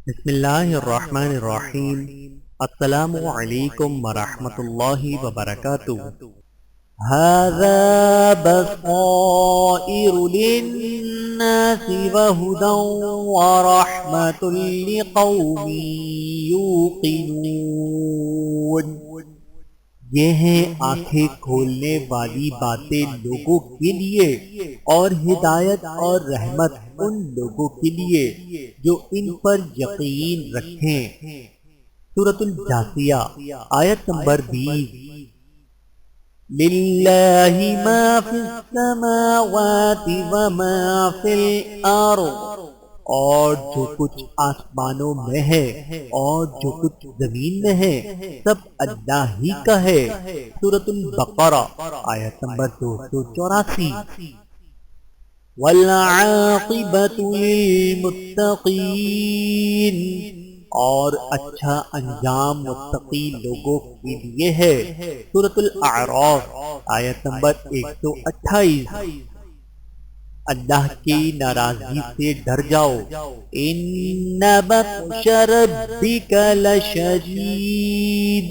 بسم اللہ الرحمن الرحیم۔ السلام علیکم ورحمۃ اللہ وبرکاتہ۔ هذا بصائر للناس وهدى ورحمة لقوم يوقنون۔ یہ ہیں آنکھیں کھولنے والی باتیں لوگوں کے لیے اور ہدایت اور رحمت ان لوگوں کے لیے جو ان پر یقین رکھیں۔ سورۃ الجاثیہ آیت نمبر 20۔ للہ ما فی السماوات وما فی الارض، اور جو کچھ آسمانوں میں ہے اور جو کچھ زمین میں ہے سب اللہ ہی کا ہے۔ سورۃ البقرہ آیت نمبر 284۔ والعاقبۃ للمتقین، اور اچھا انجام متقی لوگوں کے لیے ہے۔ سورۃ الاعراف آیت نمبر 128۔ اللہ کی ناراضی سے ڈر جاؤ۔ ان بطش ربک لشدید،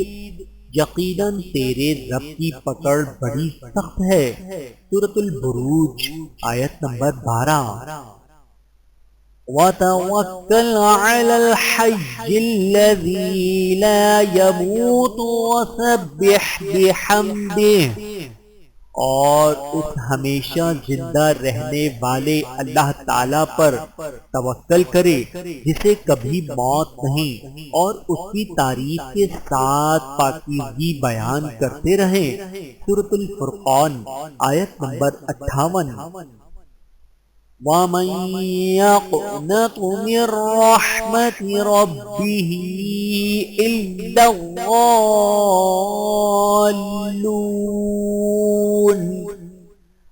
یقیناً تیرے رب کی پکڑ بڑی سخت ہے۔ سورۃ البروج آیت نمبر 12۔ وَتَوَكَّلْ عَلَى الْحَيِّ الَّذِي لَا يَمُوتُ وَسَبِّحْ بِحَمْدِهِ، اور اس ہمیشہ زندہ رہنے والے اللہ تعالی پر توکل کرے جسے کبھی موت نہیں، اور اس کی تعریف کے ساتھ پاکیزگی بیان کرتے رہیں۔ سورۃ الفرقان آیت نمبر 58۔ وَمَن يَقْنَطُ مِن رَّحْمَةِ رَبِّهِ إِلَّا الضَّالُّونَ،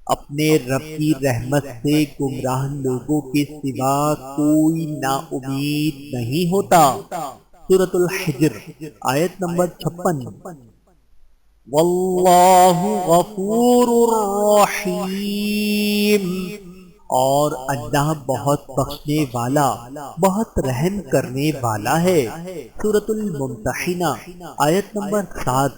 اپنے رب کی رحمت سے گمراہ لوگوں کے سوا کوئی نا امید نہیں ہوتا۔ سورۃ الحجر آیت نمبر 56۔ واللہ غفور رحیم، اور اللہ بہت بخشنے والا بہت رحم کرنے والا ہے۔ سورۃ الممتحنہ آیت نمبر 7۔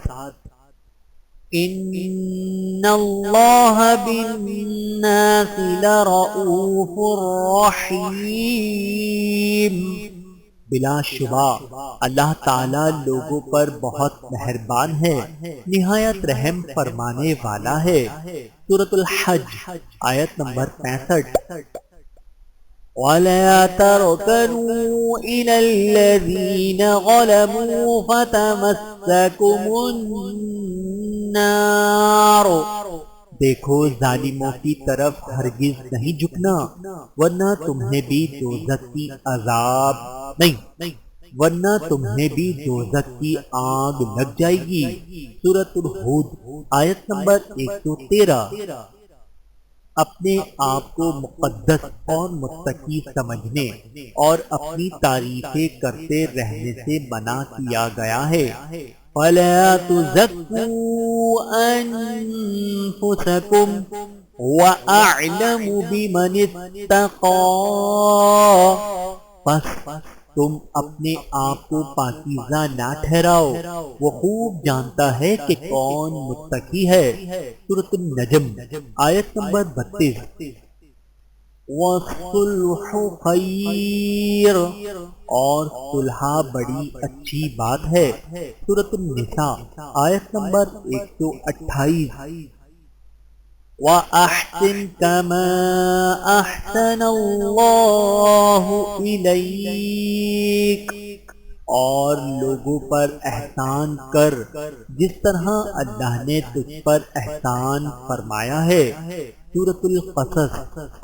ان اللہ بالناس لرؤوف رحیم، بلا شبہ اللہ تعالی لوگوں پر بہت مہربان ہے، نہایت رحم فرمانے والا ہے۔ سورۃ الحج آیت نمبر 65۔ وَلَا تَرْكَنُوا إِلَى الَّذِينَ ظَلَمُوا فَتَمَسَّكُمُ النَّارُ، دیکھو ظالموں کی طرف ہرگز نہیں جھکنا ورنہ تمہیں بھی دوزخ کی عذاب تمہیں بھی دوزخ کی آگ لگ جائے گی۔ سورۃ الہود آیت نمبر 113۔ اپنے آپ کو مقدس اور متقی سمجھنے اور اپنی تعریفیں کرتے رہنے سے منع کیا گیا ہے۔ وَلَا تُزَكُّوا أَنفُسَكُمْ هُوَ أَعْلَمُ بِمَنِ اتَّقَىٰ، بس تم اپنے آپ کو پاکیزہ نہ ٹھہراؤ، وہ خوب جانتا ہے کہ کون متقی ہے۔ سورۃ النجم آیت نمبر 32۔ وَالصُّلْحُ خَيْرٌ، اور صلح بڑی اچھی بات ہے۔ سورۃ النساء آیت نمبر 128۔ وَأَحْسِن كَمَا أَحْسَنَ اللَّهُ إِلَيْكَ، اور لوگوں پر احسان کر جس طرح اللہ نے تجھ پر احسان فرمایا ہے۔ سورۃ القصص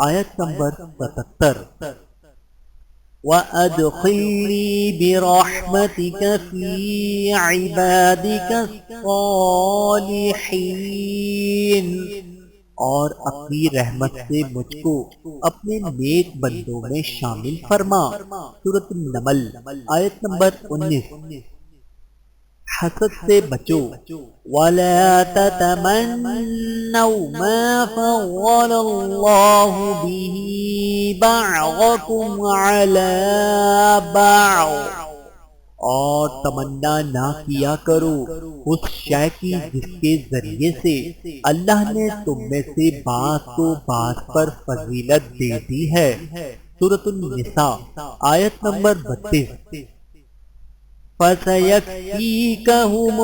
آیت نمبر 77۔ وَأَدْخِلْنِي بِرَحْمَتِكَ فِي عِبَادِكَ الصَّالِحِينَ، اور اپنی رحمت سے مجھ کو اپنے نیک بندوں میں شامل فرما۔ سورۃ النمل آیت نمبر 19۔ حسد سے بچو وَلَا تَتَمَنَّوْا مَا فَضَّلَ اللَّهُ بِهِ بَعْضَكُمْ عَلَى بَعْضٍ، اور تمنا نہ کیا کرو اس شے کی جس کے ذریعے سے اللہ نے تم میں سے بعض کو بعض پر فضیلت دے دی ہے۔ سورۃ النساء آیت نمبر 32۔ فَسَيَكْفِيكَهُمُ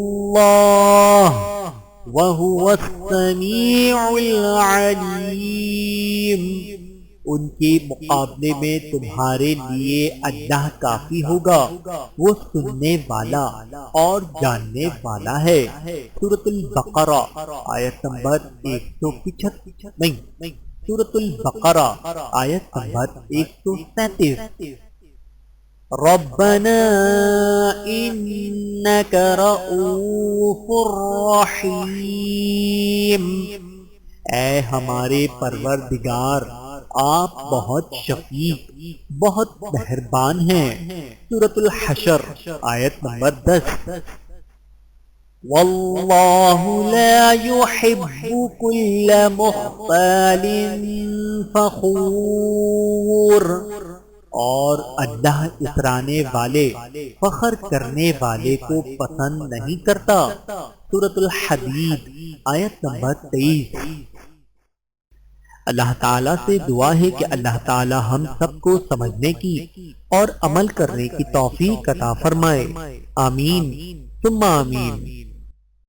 اللَّهُ وَهُوَ السَّمِيعُ الْعَلِيمُ، ان کے مقابلے میں تمہارے لیے اللہ کافی ہوگا، وہ سننے والا اور جاننے والا ہے۔ سورۃ البقرہ آیت نمبر 175، نہیں، سورۃ البقرہ آیت نمبر 137۔ ربنا انك رؤوف رحیم، اے ہمارے پروردگار آپ بہت شفیق بہت مہربان ہیں۔ سورۃ الحشر آیت نمبر 10۔ واللہ لا يحب كل مختال فخور، اور اللہ اترانے والے فخر کرنے والے کو پسند نہیں کرتا۔ سورۃ الحدید آیت نمبر 23۔ اللہ تعالیٰ سے دعا ہے کہ اللہ تعالیٰ ہم سب کو سمجھنے کی اور عمل کرنے کی توفیق عطا فرمائے، آمین ثم آمین۔